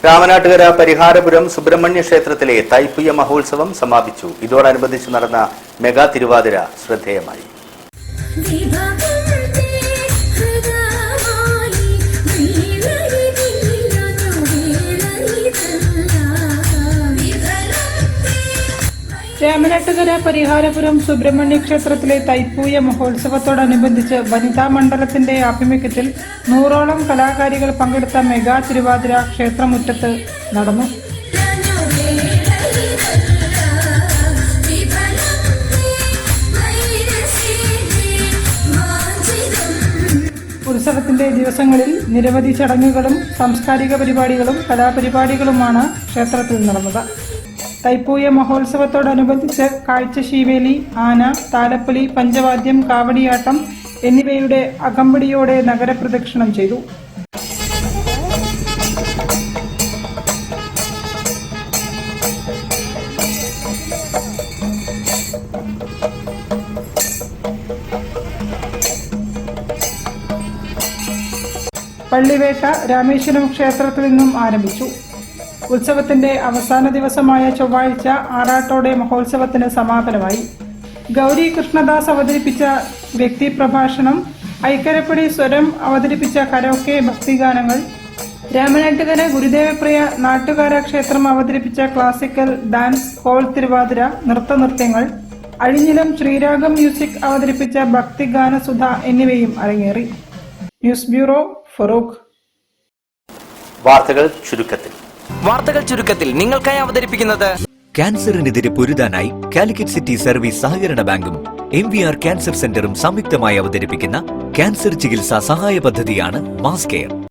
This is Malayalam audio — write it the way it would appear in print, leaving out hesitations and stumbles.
രാമനാട്ടുകര പരിഹാരപുരം സുബ്രഹ്മണ്യ ക്ഷേത്രത്തിലെ തൈപ്പുയ മഹോത്സവം സമാപിച്ചു. ഇതോടനുബന്ധിച്ച് നടന്ന മെഗാ തിരുവാതിര ശ്രദ്ധേയമായി. രാമനാട്ടുകര പരിഹാരപുരം സുബ്രഹ്മണ്യ ക്ഷേത്രത്തിലെ തൈപ്പൂയ മഹോത്സവത്തോടനുബന്ധിച്ച് വനിതാ മണ്ഡലത്തിന്റെ ആഭിമുഖ്യത്തിൽ 100ഓളം കലാകാരികൾ പങ്കെടുത്ത മെഗാ തിരുവാതിര ക്ഷേത്രമുറ്റത്ത് നടന്നു. ഉത്സവത്തിന്റെ ദിവസങ്ങളിൽ നിരവധി ചടങ്ങുകളും സാംസ്കാരിക പരിപാടികളും കലാപരിപാടികളുമാണ് ക്ഷേത്രത്തിൽ നടന്നത്. തൈപ്പൂയ മഹോത്സവത്തോടനുബന്ധിച്ച് കാഴ്ചശീവേലി, ആന, താലപ്പൊലി, പഞ്ചവാദ്യം, കാവടിയാട്ടം എന്നിവയുടെ അകമ്പടിയോടെ നഗരപ്രദക്ഷിണം ചെയ്തു. പള്ളിവേട്ട രാമേശ്വരം ക്ഷേത്രത്തിൽ നിന്നും ആരംഭിച്ചു. ഉത്സവത്തിന്റെ അവസാന ദിവസമായ ചൊവ്വാഴ്ച ആറാട്ടോടെ മഹോത്സവത്തിന് സമാപനമായി. ഗൗരി കൃഷ്ണദാസ് അവതരിപ്പിച്ച വ്യക്തിപ്രഭാഷണം, ഐക്കരപ്പടി സ്വരം അവതരിപ്പിച്ച കരോക്കെ ഭക്തിഗാനങ്ങൾ, രാമനാട്ടുകര ഗുരുദേവപ്രിയ നാട്ടുകാര ക്ഷേത്രം അവതരിപ്പിച്ച ക്ലാസിക്കൽ ഡാൻസ്, കോൾ തിരുവാതിര, നൃത്തനൃത്യങ്ങൾ, അഴിഞ്ഞിലം ശ്രീരാഗം മ്യൂസിക് അവതരിപ്പിച്ച ഭക്തിഗാനസുധ എന്നിവയും അരങ്ങേറി. News bureau, Farook. വാർത്തകൾ ചുരുക്കത്തിൽ നിങ്ങൾക്കായി അവതരിപ്പിക്കുന്നത് ക്യാൻസറിനെതിരെ പൊരുതാനായി കാലിക്കറ്റ് സിറ്റി സർവീസ് സഹകരണ ബാങ്കും MVR ക്യാൻസർ സെന്ററും സംയുക്തമായി അവതരിപ്പിക്കുന്ന ക്യാൻസർ ചികിത്സാ സഹായ പദ്ധതിയാണ് മാസ് കെയർ.